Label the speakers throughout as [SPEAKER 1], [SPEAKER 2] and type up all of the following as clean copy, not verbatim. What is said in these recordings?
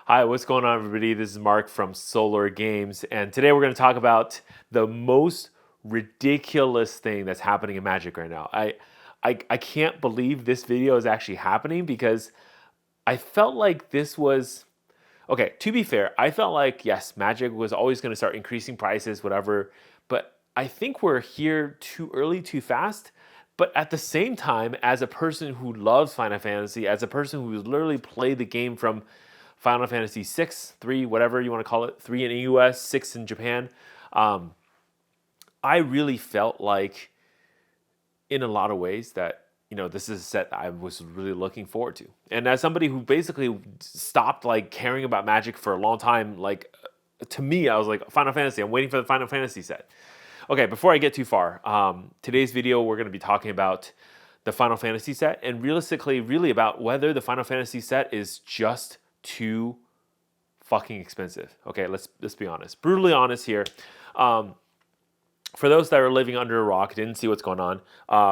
[SPEAKER 1] Hi, what's going on, everybody? This is Mark from SolarGames, and today we're going to talk about the most ridiculous thing that's happening in Magic right now. I can't believe this video is actually happening because I felt like this was okay. To be fair, I felt like yes, Magic was always going to start increasing prices, whatever. But I think we're here too early, too fast. But at the same time, as a person who loves Final Fantasy, as a person who's literally played the game from Final Fantasy 6, 3, whatever you want to call it, 3 in the US, 6 in Japan, I really felt like, in a lot of ways, that this is a set I was really looking forward to. And as somebody who basically stopped like caring about Magic for a long time, like to me, I was like, Final Fantasy, I'm waiting for the Final Fantasy set. Okay, before I get too far, today's video we're going to be talking about the Final Fantasy set, and realistically, really about whether the Final Fantasy set is just too fucking expensive. Okay, let's be honest, brutally honest here. For those that are living under a rock, didn't see what's going on.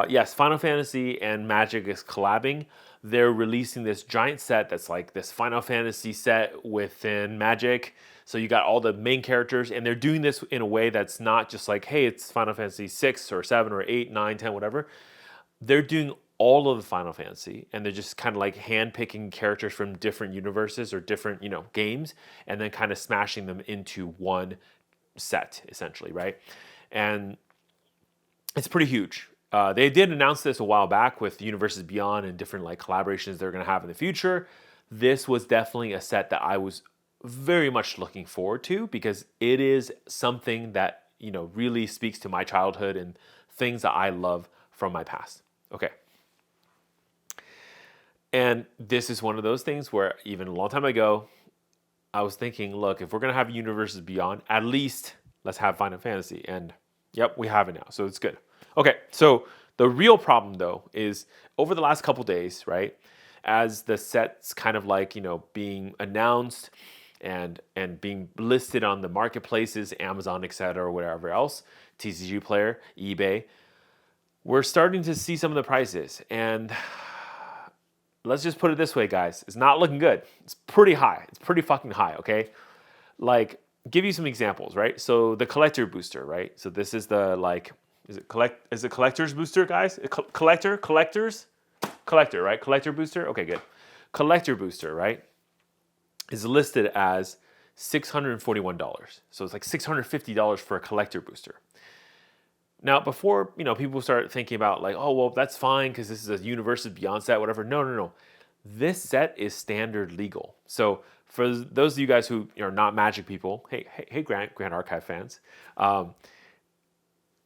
[SPEAKER 1] Yes, Final Fantasy and Magic is collabing. They're releasing this giant set that's like this Final Fantasy set within Magic. So you got all the main characters, and they're doing this in a way that's not just like, hey, it's Final Fantasy 6 or 7 or 8, 9, 10, whatever. They're doing all of the Final Fantasy, and they're just kind of like hand-picking characters from different universes or different, games, and then kind of smashing them into one set, essentially, right? And it's pretty huge. They did announce this a while back with Universes Beyond and different like collaborations they're going to have in the future. This was definitely a set that I was very much looking forward to because it is something that, really speaks to my childhood and things that I love from my past. Okay. And this is one of those things where even a long time ago, I was thinking, look, if we're going to have Universes Beyond, at least let's have Final Fantasy. And yep, we have it now. So it's good. Okay, so the real problem, though, is over the last couple days, right, as the set's kind of like, being announced and being listed on the marketplaces, Amazon, etc., or whatever else, TCG Player, eBay, we're starting to see some of the prices. And let's just put it this way, guys. It's not looking good. It's pretty high. It's pretty fucking high, okay? Like, give you some examples, right? So the collector booster, right? So this is the like, is it collector's booster, guys? Collector, right? Collector booster. Okay, good. Collector booster, right? Is listed as $641. So it's like $650 for a collector booster. Now, before people start thinking about like, oh well, that's fine because this is a Universes Beyond set, whatever. No. This set is standard legal. So for those of you guys who are not Magic people, hey, Grand Archive fans,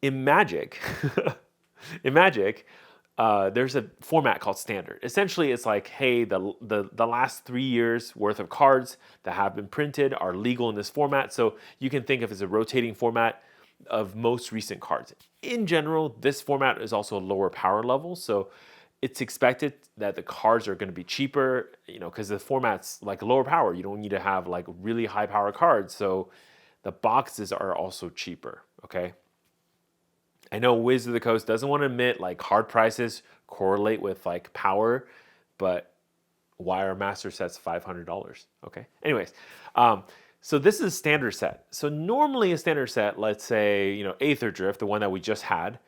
[SPEAKER 1] in Magic, there's a format called Standard. Essentially, it's like, hey, the last 3 years worth of cards that have been printed are legal in this format. So you can think of it as a rotating format of most recent cards. In general, this format is also a lower power level, so it's expected that the cards are going to be cheaper, because the format's like lower power. You don't need to have like really high power cards, so the boxes are also cheaper, okay? I know Wizard of the Coast doesn't want to admit like card prices correlate with like power, but why are master sets $500? Okay. Anyways, so this is a standard set. So normally a standard set, let's say, Aether Drift, the one that we just had,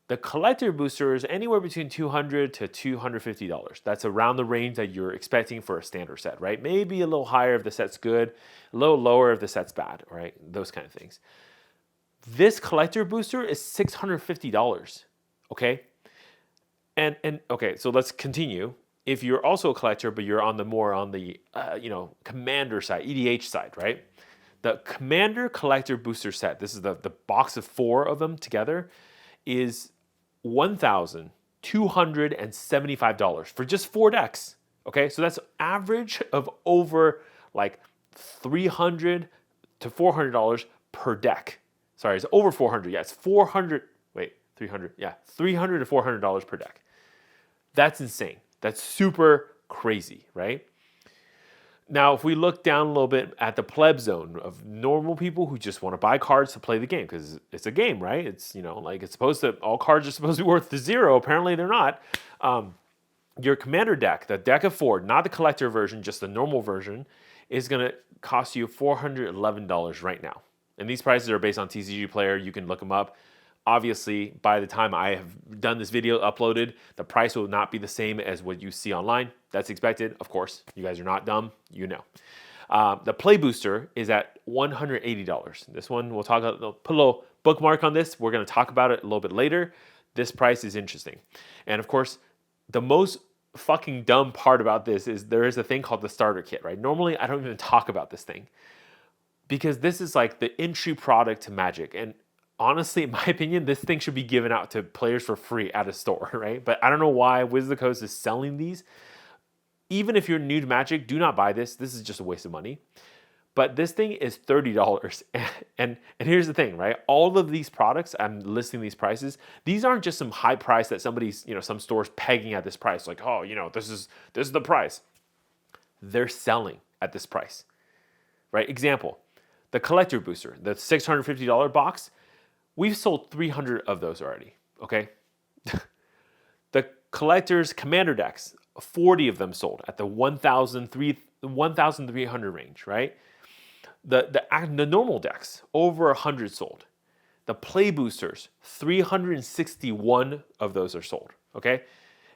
[SPEAKER 1] the collector booster is anywhere between $200 to $250. That's around the range that you're expecting for a standard set, right? Maybe a little higher if the set's good, a little lower if the set's bad, right? Those kind of things. This collector booster is $650, okay? And okay, so let's continue. If you're also a collector, but you're on the Commander side, EDH side, right? The Commander collector booster set, this is the box of 4 of them together, is $1,275 for just 4 decks. Okay, so that's average of over like $300 to $400 per deck. Sorry, it's over 400. Yeah, it's 400. Wait, 300. Yeah, $300 to $400 per deck. That's insane. That's super crazy, right? Now, if we look down a little bit at the pleb zone of normal people who just want to buy cards to play the game, because it's a game, right? It's, like it's supposed to, all cards are supposed to be worth 0. Apparently they're not. Your commander deck, the deck of 4, not the collector version, just the normal version, is going to cost you $411 right now. And these prices are based on TCG Player. You can look them up. Obviously, by the time I have done this video uploaded, the price will not be the same as what you see online. That's expected, of course. You guys are not dumb, you know. The Play Booster is at $180. This one, we'll put a little bookmark on this. We're going to talk about it a little bit later. This price is interesting. And of course, the most fucking dumb part about this is there is a thing called the starter kit, right? Normally, I don't even talk about this thing because this is like the entry product to Magic. And honestly, in my opinion, this thing should be given out to players for free at a store, right? But I don't know why Wizards of the Coast is selling these. Even if you're new to Magic, do not buy this. This is just a waste of money. But this thing is $30. And here's the thing, right? All of these products, I'm listing these prices, these aren't just some high price that somebody's, some store's pegging at this price. Like, oh, this is the price. They're selling at this price, right? Example, the collector booster, the $650 box, we've sold 300 of those already, okay? The collector's commander decks, 40 of them sold at the 1,300 range, right? The normal decks, over 100 sold. The play boosters, 361 of those are sold, okay?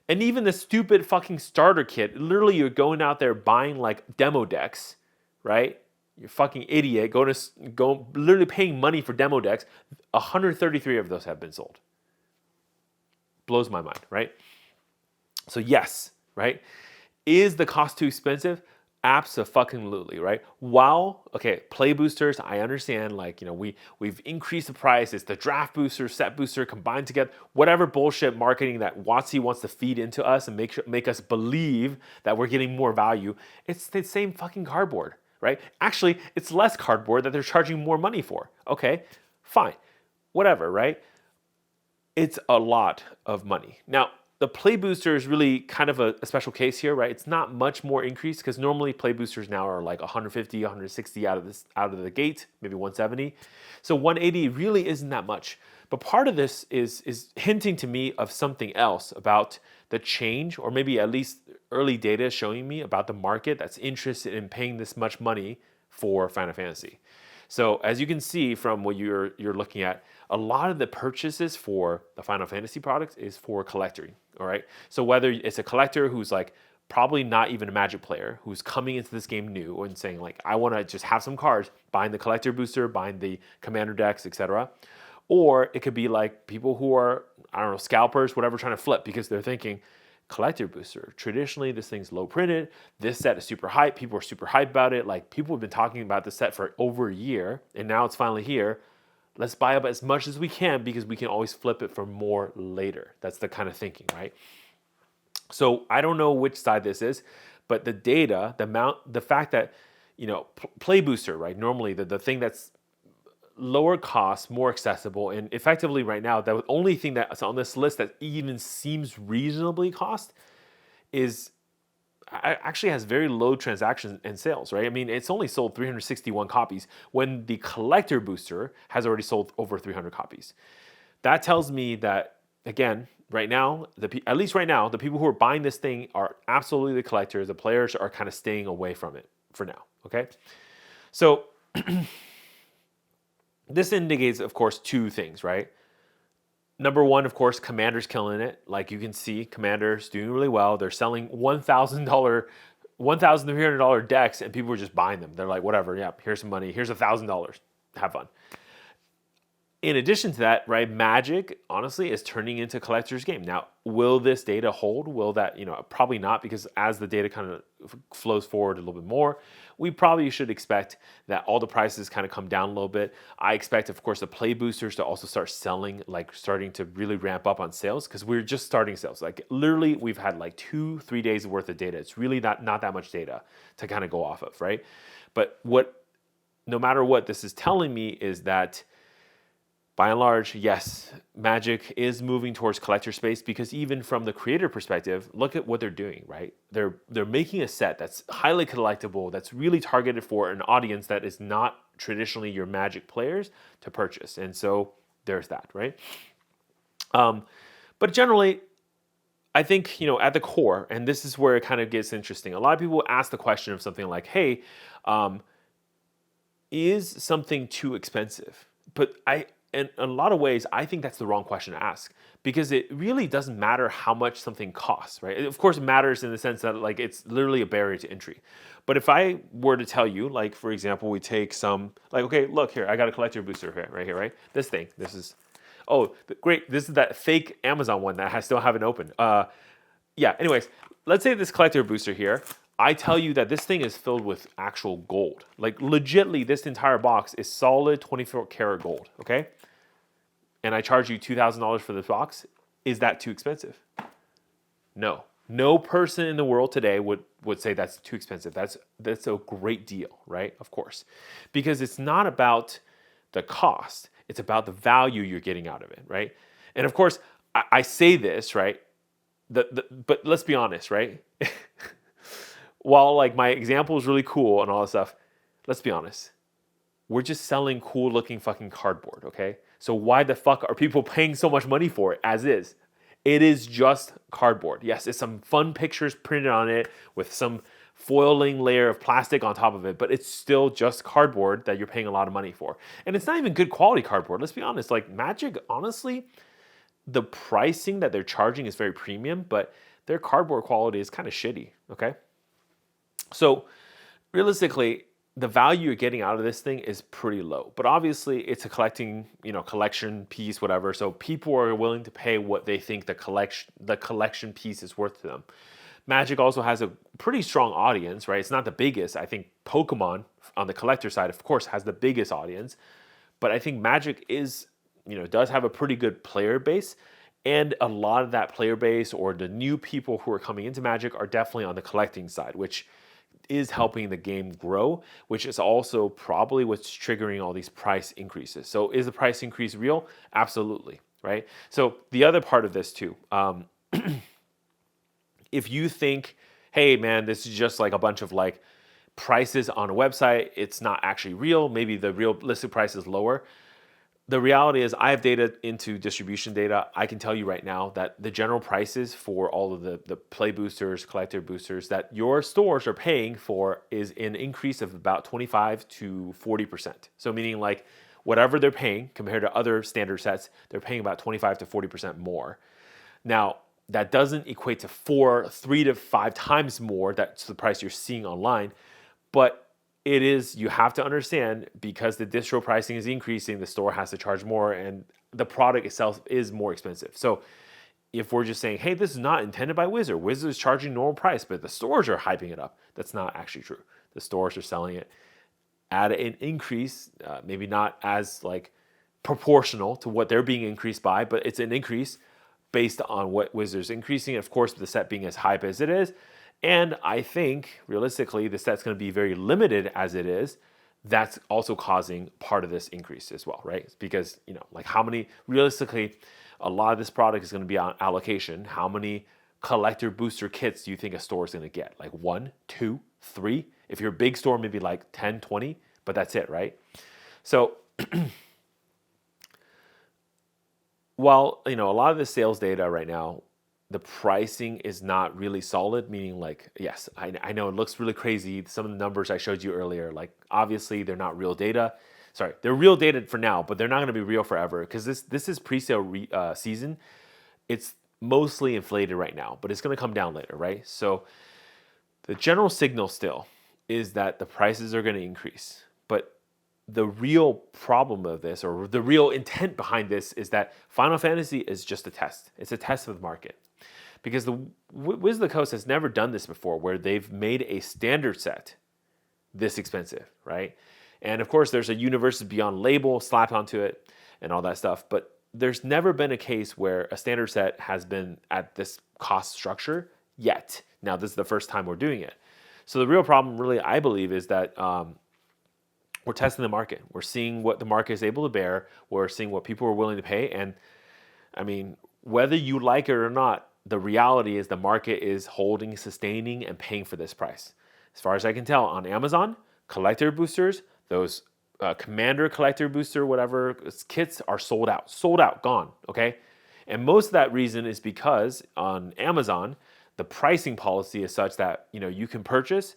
[SPEAKER 1] And even the stupid fucking starter kit, literally you're going out there buying like demo decks, right? You're fucking idiot, go literally paying money for demo decks. 133 of those have been sold. Blows my mind, right? So yes, right? Is the cost too expensive? Abso-fucking-lutely, right? While, okay, play boosters, I understand, like, we've increased the price. It's the draft booster, set booster combined together, whatever bullshit marketing that WotC wants to feed into us and make us believe that we're getting more value. It's the same fucking cardboard, right? Actually, it's less cardboard that they're charging more money for. Okay, fine, whatever, right? It's a lot of money. Now, the play booster is really kind of a special case here, right? It's not much more increase because normally play boosters now are like 150, 160 out of the gate, maybe 170. So 180 really isn't that much. But part of this is hinting to me of something else about the change, or maybe at least early data showing me about the market that's interested in paying this much money for Final Fantasy. So as you can see from what you're looking at, a lot of the purchases for the Final Fantasy products is for collecting, all right? So whether it's a collector who's like probably not even a Magic player, who's coming into this game new and saying like, I want to just have some cards, buying the collector booster, buying the commander decks, etc. Or it could be like people who are, I don't know, scalpers, whatever, trying to flip because they're thinking, collector booster, traditionally this thing's low printed, this set is super hype, people are super hyped about it, like people have been talking about this set for over a year and now it's finally here. Let's buy up as much as we can because we can always flip it for more later. That's the kind of thinking, right? So I don't know which side this is, but the data, the fact that, play booster, right? Normally the thing that's lower cost, more accessible, and effectively right now, the only thing that's on this list that even seems reasonably cost is actually has very low transactions and sales, right? I mean, it's only sold 361 copies when the collector booster has already sold over 300 copies. That tells me that, again, right now, at least right now, the people who are buying this thing are absolutely the collectors. The players are kind of staying away from it for now, okay? So this indicates, of course, two things, right? Number one, of course, Commander's killing it. Like you can see, Commander's doing really well. They're selling $1,300 decks, and people are just buying them. They're like, whatever, yeah, here's some money. Here's $1,000. Have fun. In addition to that, right, Magic, honestly, is turning into a collector's game. Now, will this data hold? Will that, probably not, because as the data kind of flows forward a little bit more, we probably should expect that all the prices kind of come down a little bit. I expect, of course, the play boosters to also start selling, like starting to really ramp up on sales, because we're just starting sales. Like literally, we've had like 2-3 days worth of data. It's really not that much data to kind of go off of, right? But no matter what this is telling me is that, by and large, yes, Magic is moving towards collector space because even from the creator perspective, look at what they're doing, right? They're making a set that's highly collectible, that's really targeted for an audience that is not traditionally your Magic players to purchase. And so there's that, right? But generally, I think, at the core, and this is where it kind of gets interesting. A lot of people ask the question of something like, hey, is something too expensive? But in a lot of ways, I think that's the wrong question to ask, because it really doesn't matter how much something costs, right? Of course, it matters in the sense that like it's literally a barrier to entry. But if I were to tell you, like, for example, we take some, like, okay, look here, I got a collector booster here, right? This thing, this is, oh, great. This is that fake Amazon one that I still haven't opened. Yeah, anyways, let's say this collector booster here, I tell you that this thing is filled with actual gold. Like, legitly, this entire box is solid 24 karat gold, okay? And I charge you $2,000 for this box. Is that too expensive? No. No person in the world today would say that's too expensive. That's a great deal, right? Of course. Because it's not about the cost. It's about the value you're getting out of it, right? And of course, I say this, right? But let's be honest, right? While like my example is really cool and all that stuff, let's be honest. We're just selling cool looking fucking cardboard, okay? So why the fuck are people paying so much money for it as is? It is just cardboard. Yes, it's some fun pictures printed on it with some foiling layer of plastic on top of it, but it's still just cardboard that you're paying a lot of money for. And it's not even good quality cardboard. Let's be honest. Like Magic, honestly, the pricing that they're charging is very premium, but their cardboard quality is kind of shitty, okay? So realistically, the value you're getting out of this thing is pretty low. But obviously, it's a collection piece, whatever. So people are willing to pay what they think the collection piece is worth to them. Magic also has a pretty strong audience, right? It's not the biggest. I think Pokemon on the collector side, of course, has the biggest audience. But I think Magic does have a pretty good player base. And a lot of that player base or the new people who are coming into Magic are definitely on the collecting side, which is helping the game grow, which is also probably what's triggering all these price increases. So is the price increase real? Absolutely, right? So the other part of this too, if you think, hey man, this is just like a bunch of like prices on a website, it's not actually real, maybe the real listed price is lower. The reality is I have data into distribution data. I can tell you right now that the general prices for all of the play boosters, collector boosters that your stores are paying for is an increase of about 25 to 40%. So meaning like whatever they're paying compared to other standard sets, they're paying about 25 to 40% more. Now, that doesn't equate to 3 to 5 times more. That's the price you're seeing online. But it is, you have to understand, because the distro pricing is increasing, the store has to charge more and the product itself is more expensive. So if we're just saying, hey, this is not intended by Wizard, Wizard is charging normal price, but the stores are hyping it up. That's not actually true. The stores are selling it at an increase, maybe not as like proportional to what they're being increased by, but it's an increase based on what Wizard's increasing. Of course, the set being as hype as it is. And I think, realistically, the set's going to be very limited as it is. That's also causing part of this increase as well, right? Because, like how many, realistically, a lot of this product is going to be on allocation. How many collector booster kits do you think a store is going to get? Like 1, 2, 3? If you're a big store, maybe like 10, 20, but that's it, right? So while, a lot of the sales data right now, the pricing is not really solid, meaning like, yes, I know it looks really crazy. Some of the numbers I showed you earlier, like obviously they're not real data. Sorry, they're real data for now, but they're not going to be real forever because this is pre-sale season. It's mostly inflated right now, but it's going to come down later, right? So the general signal still is that the prices are going to increase. But the real problem of this, or the real intent behind this, is that Final Fantasy is just a test. It's a test of the market. Because the Wizard of the Coast has never done this before, where they've made a standard set this expensive, right? And of course, there's a Universes Beyond label slapped onto it and all that stuff. But there's never been a case where a standard set has been at this cost structure yet. Now, this is the first time we're doing it. So the real problem, really, I believe, is that we're testing the market. We're seeing what the market is able to bear. We're seeing what people are willing to pay. And I mean, whether you like it or not, the reality is the market is holding, sustaining, and paying for this price. As far as I can tell, on Amazon, collector boosters, those Commander collector booster, whatever kits are sold out, gone, okay? And most of that reason is because on Amazon, the pricing policy is such that you can purchase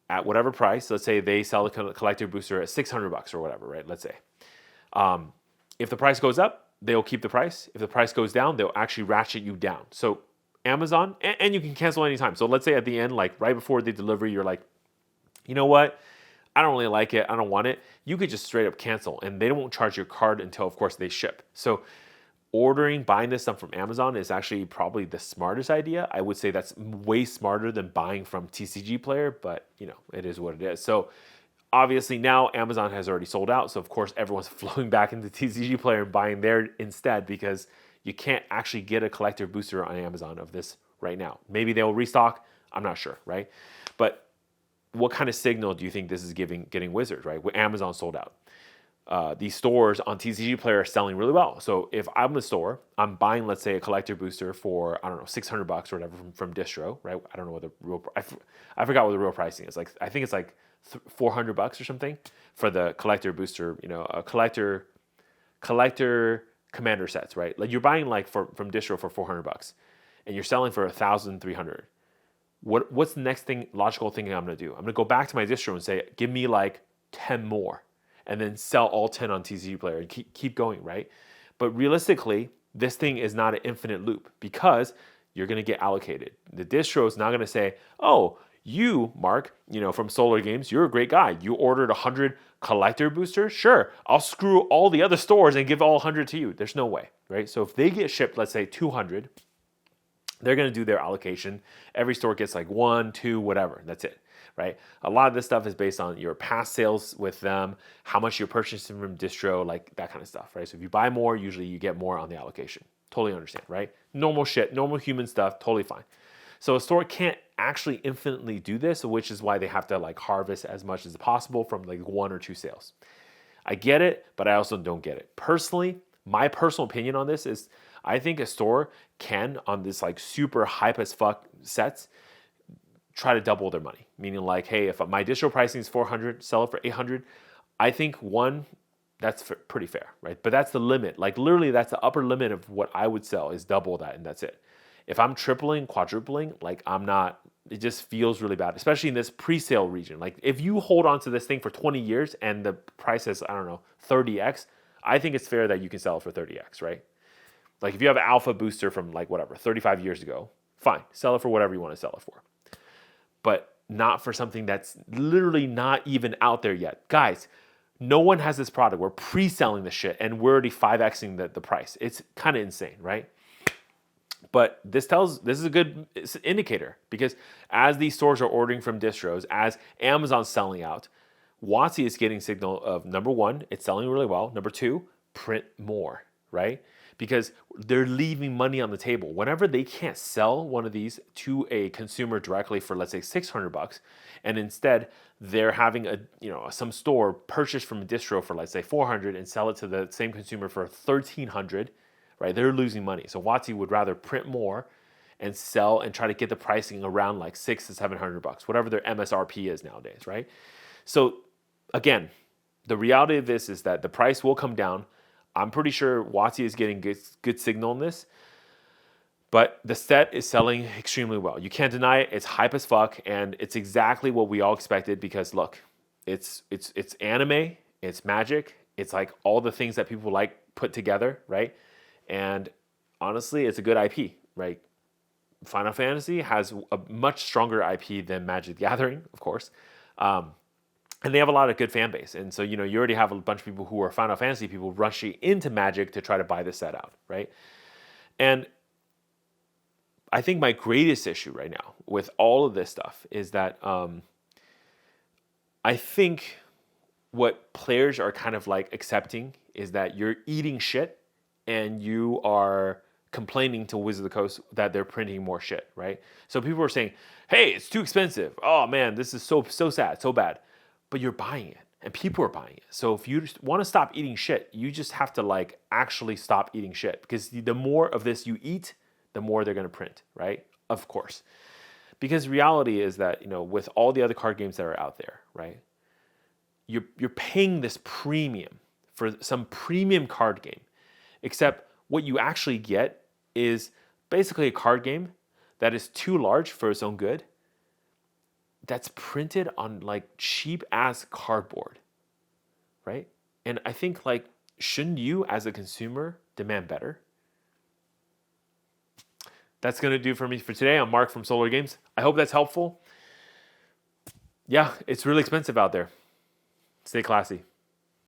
[SPEAKER 1] at whatever price. Let's say they sell the collector booster at $600 or whatever, right? Let's say. If the price goes up, they'll keep the price. If the price goes down, they'll actually ratchet you down. So Amazon, and you can cancel anytime. So let's say at the end, like right before they deliver, you're like, you know what? I don't really like it. I don't want it. You could just straight up cancel, and they won't charge your card until, of course, they ship. So buying this stuff from Amazon is actually probably the smartest idea. I would say that's way smarter than buying from TCG Player, but it is what it is. So obviously now Amazon has already sold out. So of course everyone's flowing back into TCG Player and buying there instead, because you can't actually get a collector booster on Amazon of this right now. Maybe they'll restock. I'm not sure, right? But what kind of signal do you think this is getting Wizards, right? When Amazon sold out. These stores on TCG Player are selling really well. So if I'm the store, I'm buying, let's say, a collector booster for, I don't know, $600 or whatever from distro, right? I don't know what the real, I forgot what the real pricing is. Like, I think it's like $400 or something for the collector booster, a collector commander sets, right? Like you're buying like from distro for $400 and you're selling for $1,300. What's the next logical thing I'm going to do? I'm going to go back to my distro and say, give me like 10 more, and then sell all 10 on TCG Player and keep going, right? But realistically, this thing is not an infinite loop, because you're going to get allocated. The distro is not going to say, oh, you, Mark, from SolarGames, you're a great guy. You ordered 100 collector boosters? Sure, I'll screw all the other stores and give all 100 to you. There's no way, right? So if they get shipped, let's say 200, they're going to do their allocation. Every store gets like 1, 2, whatever. That's it, right? A lot of this stuff is based on your past sales with them, how much you're purchasing from distro, like that kind of stuff, right? So if you buy more, usually you get more on the allocation. Totally understand, right? Normal shit, normal human stuff, totally fine. So a store can't actually infinitely do this, which is why they have to like harvest as much as possible from like 1 or 2 sales. I get it, but I also don't get it. Personally, my personal opinion on this is I think a store can, on this like super hype as fuck sets, try to double their money. Meaning like, hey, if my distro pricing is 400, sell it for 800. I think that's pretty fair, right? But that's the limit. Like literally that's the upper limit of what I would sell is double that, and that's it. If I'm tripling, quadrupling, like it just feels really bad, especially in this pre-sale region. Like if you hold on to this thing for 20 years and the price is, I don't know, 30x, I think it's fair that you can sell it for 30x, right? Like if you have an alpha booster from like whatever, 35 years ago, fine, sell it for whatever you want to sell it for. But not for something that's literally not even out there yet. Guys, no one has this product. We're pre-selling the shit and we're already 5xing the price. It's kind of insane, right? But this is a good indicator, because as these stores are ordering from distros, as Amazon's selling out, WotC is getting signal of, number one, it's selling really well. Number two, print more, right? Because they're leaving money on the table. Whenever they can't sell one of these to a consumer directly for, let's say, $600, and instead they're having some store purchase from a distro for, let's say, $400 and sell it to the same consumer for $1,300, right? They're losing money. So WotC would rather print more and sell and try to get the pricing around like $600 to $700, whatever their MSRP is nowadays, right? So again, the reality of this is that the price will come down. I'm pretty sure WotC is getting good signal on this, but the set is selling extremely well. You can't deny it. It's hype as fuck, and it's exactly what we all expected, because look, it's anime, it's Magic, it's like all the things that people like put together, right? And honestly, it's a good IP, right? Final Fantasy has a much stronger IP than Magic the Gathering, of course. And they have a lot of good fan base. And so, you already have a bunch of people who are Final Fantasy people rushing into Magic to try to buy the set out, right? And I think my greatest issue right now with all of this stuff is that I think what players are kind of like accepting is that you're eating shit and you are complaining to Wizards of the Coast that they're printing more shit, right? So people are saying, hey, it's too expensive. Oh man, this is so sad, so bad. But you're buying it, and people are buying it. So if you want to stop eating shit, you just have to like actually stop eating shit, because the more of this you eat, the more they're going to print, right? Of course. Because reality is that, with all the other card games that are out there, right? You're paying this premium for some premium card game, except what you actually get is basically a card game that is too large for its own good, that's printed on like cheap ass cardboard, right? And I think like, shouldn't you as a consumer demand better? That's going to do for me for today. I'm Mark from Solar Games. I hope that's helpful. Yeah, it's really expensive out there. Stay classy.